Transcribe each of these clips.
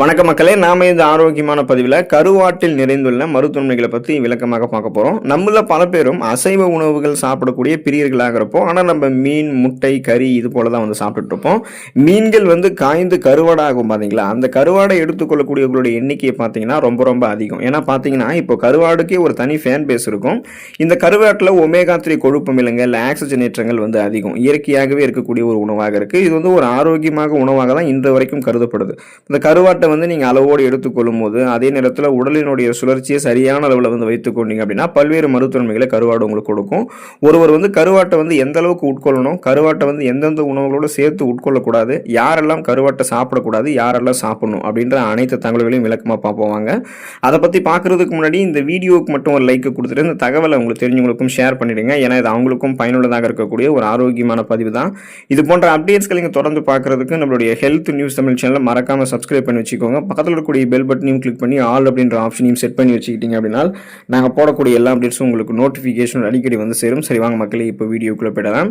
வணக்க மக்களே, நாம இந்த ஆரோக்கியமான பதிவில் கருவாட்டில் நிறைந்துள்ள மருத்துவமைகளை பற்றி விளக்கமாக பார்க்க போகிறோம். நம்மள பல பேரும் அசைவ உணவுகள் சாப்பிடக்கூடிய பிரியர்களாக இருப்போம். ஆனால் நம்ம மீன், முட்டை, கறி இது போல தான் சாப்பிட்டுட்டு இருப்போம். மீன்கள் காய்ந்து கருவாடாகும் பார்த்தீங்களா, அந்த கருவாடை எடுத்துக்கொள்ளக்கூடியவர்களுடைய எண்ணிக்கையை பார்த்தீங்கன்னா ரொம்ப ரொம்ப அதிகம். ஏன்னா பார்த்தீங்கன்னா இப்போ கருவாடுக்கே ஒரு தனி ஃபேன் பேஸ் இருக்கும். இந்த கருவாட்டில் ஒமேகா 3 கொழுப்பு அமிலங்கள், ஆக்சிஜனேற்றங்கள் அதிகம். இயற்கையாகவே இருக்கக்கூடிய ஒரு உணவாக இருக்குது. இது ஒரு ஆரோக்கியமாக உணவாக தான் இன்று வரைக்கும் கருதப்படுது. இந்த கருவாட்டை நீங்க அளவோடு எடுத்துக்கொள்ளும் போது அதே நேரத்தில் உடலினுடைய சுழற்சியை சரியான அளவில் வைத்துக் கொண்டீங்க அப்படின்னா பல்வேறு மருத்துவமைகளை கருவாடு உங்களுக்கு கொடுக்கும். ஒருவர் கருவாட்டை எந்த அளவுக்கு உட்கொள்ளணும், கருவாட்டை எந்தெந்த உணவுகளோடு சேர்த்து உட்கொள்ளக்கூடாது, யாரெல்லாம் கருவாட்டை சாப்பிடக்கூடாது, யாரெல்லாம் சாப்பிடணும் அப்படின்ற அனைத்து தகவல்களையும் விளக்கமாக பார்ப்போவாங்க. அதை பற்றி பார்க்கறதுக்கு முன்னாடி இந்த வீடியோவுக்கு மட்டும் ஒரு லைக் கொடுத்துட்டு இந்த தகவலை உங்களுக்கு தெரிஞ்சவங்களுக்கும் ஷேர் பண்ணிடுங்க. ஏன்னா இது அவங்களுக்கும் பயனுள்ளதாக இருக்கக்கூடிய ஒரு ஆரோக்கியமான பதிவு தான். இது போன்ற அப்டேட்ஸ்களை நீங்கள் தொடர்ந்து பார்க்கறதுக்கு நம்மளுடைய ஹெல்த் நியூஸ் தமிழ் சேனலை மறக்காம சப்ஸ்கிரைப் பண்ணி வச்சுக்கோங்க. பக்கத்தில் இருக்கக்கூடிய பெல் பட்டனையும் கிளிக் பண்ணி ஆல் அப்படின்ற ஆப்ஷனையும் செட் பண்ணி வச்சுக்கிட்டீங்க அப்படின்னா நாங்கள் போடக்கூடிய எல்லா அப்டேட்ஸும் உங்களுக்கு நோட்டிஃபிகேஷன் அடிக்கடி சேரும். சரி வாங்க மக்களே, இப்போ வீடியோக்குள்ளே போயிடலாம்.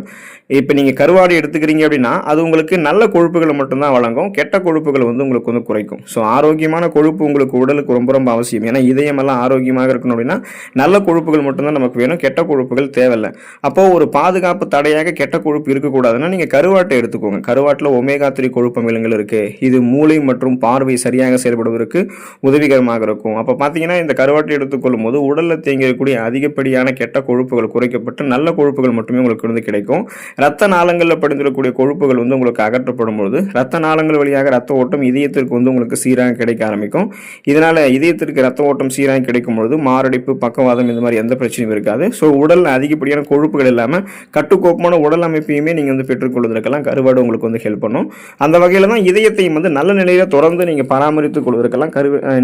இப்போ நீங்கள் கருவாடு எடுத்துக்கிறீங்க அப்படின்னா அது உங்களுக்கு நல்ல கொழுப்புகளை மட்டும்தான் வழங்கும், கெட்ட கொழுப்புகளை உங்களுக்கு குறைக்கும். ஸோ ஆரோக்கியமான கொழுப்பு உங்களுக்கு உடலுக்கு ரொம்ப ரொம்ப அவசியம். ஏன்னா இதயமெல்லாம் ஆரோக்கியமாக இருக்கணும் அப்படின்னா நல்ல கொழுப்புகள் மட்டும்தான் நமக்கு வேணும், கெட்ட கொழுப்புகள் தேவையில்லை. அப்போ ஒரு பாதுகாப்பு தடையாக கெட்ட கொழுப்பு இருக்கக்கூடாதுன்னா நீங்கள் கருவாட்டை எடுத்துக்கோங்க. கருவாட்டில் ஒமேகா 3 கொழுப்பு அமிலங்கள் இருக்குது. இது மூளை மற்றும் பார்வை சரியாக செயல்படுவதற்கு உதவிகரமாக இருக்கும். அப்போ பார்த்தீங்கன்னா இந்த கருவாட்டை எடுத்துக்கொள்ளும் போது உடலில் தேங்கியிருக்கக்கூடிய அதிகப்படியான கெட்ட கொழுப்புகள் குறைக்கப்பட்டு நல்ல கொழுப்புகள் மட்டுமே உங்களுக்கு கிடைக்கும். ரத்த நாளங்களில் படிந்திருக்கக்கூடிய கொழுப்புகள் உங்களுக்கு அகற்றப்படும் பொழுது ரத்த நாளங்கள் வழியாக ரத்த ஓட்டம் இதயத்திற்கு உங்களுக்கு சீராக கிடைக்க ஆரம்பிக்கும். இதனால இதயத்திற்கு ரத்த ஓட்டம் சீராக கிடைக்கும் பொழுது மாரடைப்பு, பக்கவாதம் இந்த மாதிரி எந்த பிரச்சனையும் இருக்காது. ஸோ உடல் அதிகப்படியான கொழுப்புகள் இல்லாமல் கட்டுக்கோப்பான உடல் அமைப்பையுமே நீங்கள் பெற்றுக்கொள்வதற்கெல்லாம் கருவாடு உங்களுக்கு ஹெல்ப் பண்ணும். அந்த வகையில் தான் இதயத்தையும் நல்ல நிலையில் தொடர்ந்து நீங்கள் பராமரித்துக் கொள்வதற்கெல்லாம்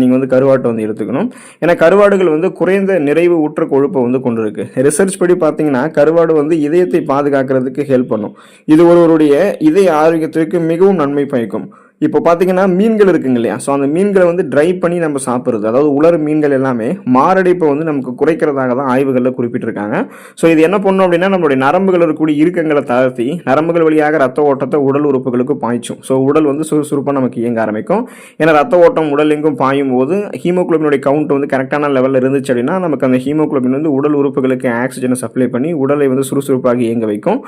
நீங்கள் கருவாட்டை எடுத்துக்கணும். ஏன்னா கருவாடுகள் குறைந்த நிறைவு ஊற்ற கொழுப்பை கொண்டிருக்கு. ரிசர்ச் படி பார்த்தீங்கன்னா கருவாடு இதயத்தை பாதுகாக்கிறதுக்கு ஹெல்ப் பண்ணும். இது ஒருவருடைய இதய ஆரோக்கியத்திற்கு மிகவும் நன்மை பயக்கும். இப்போ பார்த்தீங்கன்னா மீன்கள் இருக்குங்க இல்லையா, ஸோ அந்த மீன்களை ட்ரை பண்ணி நம்ம சாப்பிட்றது, அதாவது உலர் மீன்கள் எல்லாமே மாரடைப்பை நமக்கு குறைக்கிறதாக தான் ஆய்வுகளில் குறிப்பிட்டிருக்காங்க. ஸோ இது என்ன பண்ணும் அப்படின்னா நம்மளுடைய நரம்புகள் இருக்கக்கூடிய இறுக்கங்களை தளர்த்தி நரம்புகள் வழியாக ரத்த ஓட்டத்தை உடல் உறுப்புகளுக்கு பாய்ச்சும். ஸோ உடல் சுறுசுறுப்பாக நமக்கு இயங்க ஆரம்பிக்கும். ஏன்னா ரத்த ஓட்டம் உடல் எங்கும் பாயும் போது ஹீமோகுளோபினுடைய கவுண்ட் கரெக்டான லெவலில் இருந்துச்சு அப்படின்னா நமக்கு அந்த ஹீமோகுளோபின் உடல் உறுப்புகளுக்கு ஆக்சிஜனை சப்ளை பண்ணி உடலை சுறுசுறுப்பாக இயங்க வைக்கும்.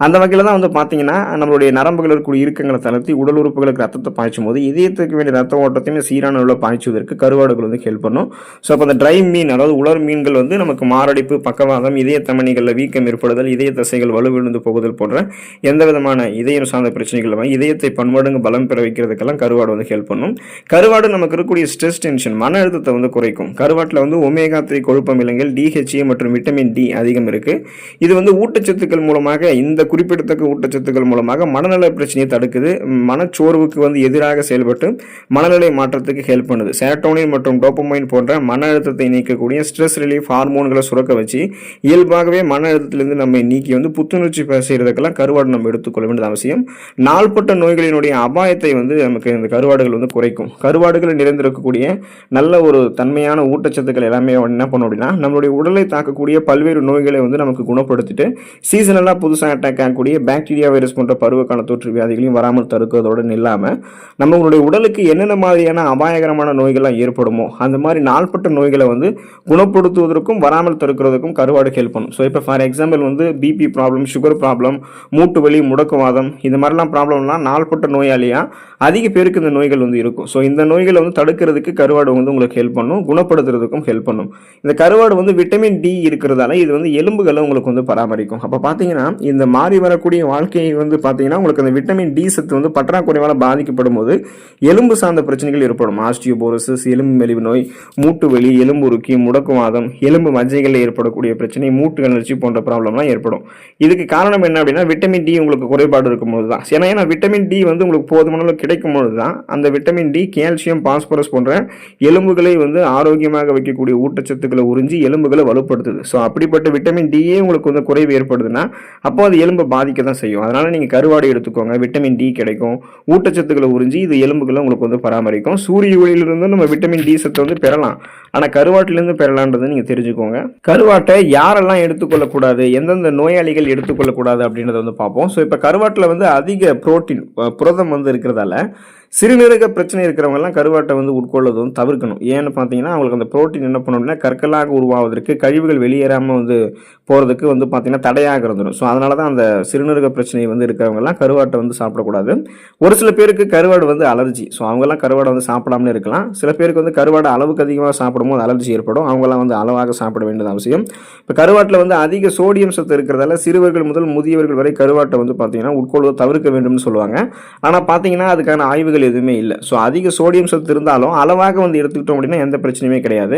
அந்த வகையில் தான் பார்த்தீங்கன்னா நம்மளுடைய நரம்புகள் இருக்கக்கூடிய இறுக்கங்களை தளர்த்தி உடல் உறுப்புகளுக்கு ரத்தத்தை பாய்ச்சும் போது இதயத்துக்கு வேண்டிய ரத்த ஓட்டத்தையும் சீரான அளவில் பாய்ச்சுவதற்கு கருவாடுகள் ஹெல்ப் பண்ணும். ஸோ அப்போ அந்த ட்ரை மீன், அதாவது உலர் மீன்கள் நமக்கு மாரடைப்பு, பக்கவாதம், இதய தமனிகளில் வீக்கம் ஏற்படுதல், இதய தசைகள் வலுவிழுந்து போகுதல் போன்ற எந்த விதமான இதயம் சார்ந்த பிரச்சனைகள் இதயத்தை பன்மடங்கு பலம் பெற வைக்கிறதுக்கெல்லாம் கருவாடு ஹெல்ப் பண்ணும். கருவாடு நமக்கு இருக்கக்கூடிய ஸ்ட்ரெஸ், டென்ஷன், மன அழுத்தத்தை குறைக்கும். கருவாட்டில் ஒமேகா 3 கொழுப்பு அமிலங்கள், DHA மற்றும் விட்டமின் D அதிகம் இருக்கு. இது ஊட்டச்சத்துக்கள் மூலமாக, இந்த குறிப்பிடத்தக்க ஊட்டச்சத்துக்கள் மூலமாக மனநல பிரச்சனையை தடுக்குது. மனச்சோர்வுக்கு எதிராக செயல்பட்டு மனநிலை மாற்றத்துக்கு ஹெல்ப் பண்ணுது. செரோட்டோனின் மற்றும் டோபமைன் போன்ற மன அழுத்தத்தை நீக்கக்கூடிய ஸ்ட்ரெஸ் ரிலீஃப் ஹார்மோன்களை சுரக்க வச்சு இயல்பாகவே மன அழுத்தத்திலிருந்து நம்ம நீக்கி புத்துணர்ச்சி செய்யறதுக்கெல்லாம் கருவாடு நம்ம எடுத்துக்கொள்ள வேண்டியது அவசியம். நாள்பட்ட நோய்களினுடைய அபாயத்தை நமக்கு இந்த கருவாடுகள் குறைக்கும். கருவாடுகள் நிறைந்திருக்கக்கூடிய நல்ல ஒரு தன்மையான ஊட்டச்சத்துக்கள் எல்லாமே என்ன பண்ணும் அப்படின்னா நம்மளுடைய உடலை தாக்கக்கூடிய பல்வேறு நோய்களை நமக்கு குணப்படுத்திட்டு சீசனலாக புதுசாக அட்டாக் ஆகக்கூடிய பாக்டீரியா, வைரஸ் போன்ற பருவகால தொற்று வியாதிகளையும் வராமல் தடுக்கிறதோடு இல்லாமல் நம்மளுடைய உடலுக்கு என்னென்ன மாதிரியான அபாயகரமான நோய்கள்லாம் ஏற்படுமோ அந்த மாதிரி நாள்பட்ட நோய்களை குணப்படுத்துவதற்கும் வராமல் தடுக்கிறதுக்கும் கருவாடு ஹெல்ப் பண்ணும். ஸோ இப்போ for example BP problem, sugar problem, மூட்டு வலி, முடக்குவாதம், இந்த மாதிரிலாம் ப்ராப்ளம்லாம் நாள்பட்ட நோயாளியா அதிக பேருக்கு இந்த நோய்கள் இருக்கும். ஸோ இந்த நோய்களை தடுக்கிறதுக்கு கருவாடு உங்களுக்கு ஹெல்ப் பண்ணும், குணப்படுத்துறதுக்கும் ஹெல்ப் பண்ணும். இந்த கருவாடு விட்டமின் D இருக்கிறதால இது எலும்புகளை உங்களுக்கு பராமரிக்கும். அப்போ பார்த்தீங்கன்னா இந்த மாறி வரக்கூடிய வாழ்க்கையை பார்த்தீங்கன்னா உங்களுக்கு அந்த விட்டமின் D சத்து பற்றாக்குறைவால் பாதிக்கப்படும் போது எலும்பு சார்ந்த பிரச்சனைகள் ஏற்படும். ஆஸ்டியோபோரோசிஸ், எலும்பு மெலிவு நோய், மூட்டு வலி, எலும்புருக்கி, முடக்குவாதம், எலும்பு மஜ்ஜைகளில் ஏற்படக்கூடிய பிரச்சனை, மூட்டு அழற்சி போன்ற ப்ராப்ளம்லாம் ஏற்படும். இதுக்கு காரணம் என்ன அப்படின்னா விட்டமின் D உங்களுக்கு குறைபாடு இருக்கும்போது தான். ஏன்னா விட்டமின் D உங்களுக்கு போதுமான அளவு கிடைக்கும் பொழுது தான் அந்த விட்டமின் D, கால்சியம், பாஸ்பரஸ் போன்ற எலும்புகளை ஆரோக்கியமாக வைக்கக்கூடிய ஊட்டச்சத்துக்களை உறிஞ்சி எலும்புகளை வலுப்படுத்துது. ஸோ அப்படிப்பட்ட விட்டமின் D உங்களுக்கு குறைவு ஏற்படுதுன்னா அப்போ அது எலும்பை பாதிக்க தான் செய்யும். அதனால நீங்க கருவாடு எடுத்துக்கோங்க, விட்டமின் D கிடைக்கும், ஊட்டச்சத்துக்களை உறிஞ்சி இது எலும்புகளை உங்களுக்கு பராமரிக்கும். சூரிய ஒளியிலிருந்து நம்ம விட்டமின் D சத்தை பெறலாம், ஆனால் கருவாட்டிலிருந்து பெறலான்றதை நீங்கள் தெரிஞ்சுக்கோங்க. கருவாட்டை யாரெல்லாம் எடுத்துக்கொள்ளக்கூடாது, எந்தெந்த நோயாளிகள் எடுத்துக்கொள்ளக்கூடாது அப்படின்றத பார்ப்போம். ஸோ இப்போ கருவாட்டில் அதிக புரோட்டீன், புரதம் இருக்கிறதால சிறுநீரக பிரச்சனை இருக்கிறவங்கலாம் கருவாட்டை வந்து உட்கொள்வது வந்து தவிர்க்கணும். ஏன்னு பார்த்தீங்கன்னா, அவங்களுக்கு அந்த புரோட்டீன் என்ன பண்ணும் அப்படின்னா, கற்களாக உருவாவதற்கு, கழிவுகள் வெளியேறாமல் வந்து போகிறதுக்கு வந்து பார்த்தீங்கன்னா தடையாக இருந்துடும். ஸோ அதனால தான் அந்த சிறுநீரக பிரச்சனை வந்து இருக்கிறவங்கலாம் கருவாட்டை வந்து சாப்பிடக்கூடாது. ஒரு சில பேருக்கு கருவாடு வந்து அலர்ஜி. ஸோ அவங்கெல்லாம் கருவாடை வந்து சாப்பிடாமலே இருக்கலாம். சில பேருக்கு வந்து கருவாடை அளவுக்கு அதிகமாக சாப்பிடும்போது அலர்ஜி ஏற்படும். அவங்கெல்லாம் வந்து அளவாக சாப்பிட வேண்டியது அவசியம். இப்போ கருவாட்டில் வந்து அதிக சோடியம் சத்து இருக்கிறதால சிறுவர்கள் முதல் முதியவர்கள் வரை கருவாட்டை வந்து பார்த்தீங்கன்னா உட்கொள்வதை தவிர்க்க வேண்டும்னு சொல்லுவாங்க. ஆனால் பார்த்தீங்கன்னா அதுக்கான ஆய்வுகள் எதுவுமே இல்லை. ஸோ அதிக சோடியம் சத்து இருந்தாலும் அளவாக வந்து எடுத்துக்கிட்டோம் அப்படின்னா எந்த பிரச்சனையுமே கிடையாது.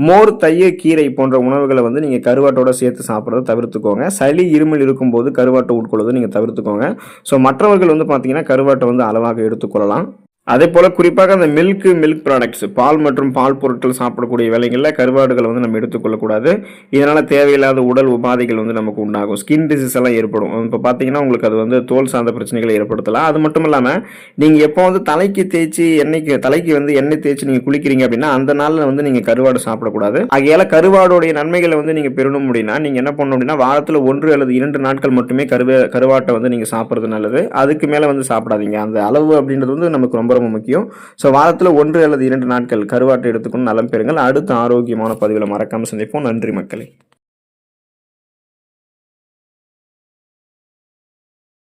மோர், தயிர், கீரை போன்ற உணவுகளை வந்து நீங்கள் கருவாட்டோட சேர்த்து சாப்பிட்றத தவிர்த்துக்கோங்க. சளி, இருமல் இருக்கும்போது கருவாட்டை உட்கொள்வதை நீங்கள் தவிர்த்துக்கோங்க. ஸோ மற்றவர்கள் வந்து பார்த்தீங்கன்னா கருவாட்டை வந்து அளவாக எடுத்துக்கொள்ளலாம். அதே போல் குறிப்பாக அந்த மில்க் ப்ராடக்ட்ஸ், பால் மற்றும் பால் பொருட்கள் சாப்பிடக்கூடிய வேலைகளில் கருவாடுகளை வந்து நம்ம எடுத்துக்கொள்ளக்கூடாது. இதனால் தேவையில்லாத உடல் உபாதைகள் வந்து நமக்கு உண்டாகும். ஸ்கின் டிசீஸ் எல்லாம் ஏற்படும். இப்போ பார்த்தீங்கன்னா உங்களுக்கு அது வந்து தோல் சார்ந்த பிரச்சனைகளை ஏற்படுத்தலாம். அது மட்டும் இல்லாமல் நீங்கள் எப்போ வந்து தலைக்கு வந்து எண்ணெய் தேய்ச்சி நீங்கள் குளிக்கிறீங்க அப்படின்னா அந்த நாளில் வந்து நீங்கள் கருவாடு சாப்பிடக்கூடாது. ஆகையால் கருவாடோடைய நன்மைகளை வந்து நீங்கள் பெறணும் அப்படின்னா நீங்கள் என்ன பண்ணணும் அப்படின்னா வாரத்தில் 1 அல்லது 2 நாட்கள் மட்டுமே கருவாட்டை வந்து நீங்கள் சாப்பிட்றது நல்லது. அதுக்கு மேலே வந்து சாப்பிடாதீங்க. அந்த அளவு அப்படின்றது வந்து நமக்கு ரொம்ப முக்கியம். ஸோ வாரத்தில் 1 அல்லது 2 நாட்கள் கருவாட்டை எடுத்துக்கொண்டு நலம் பெறுங்கள். அடுத்த ஆரோக்கியமான பதிவில் மறக்காமல் சந்திப்போம். நன்றி மக்களே.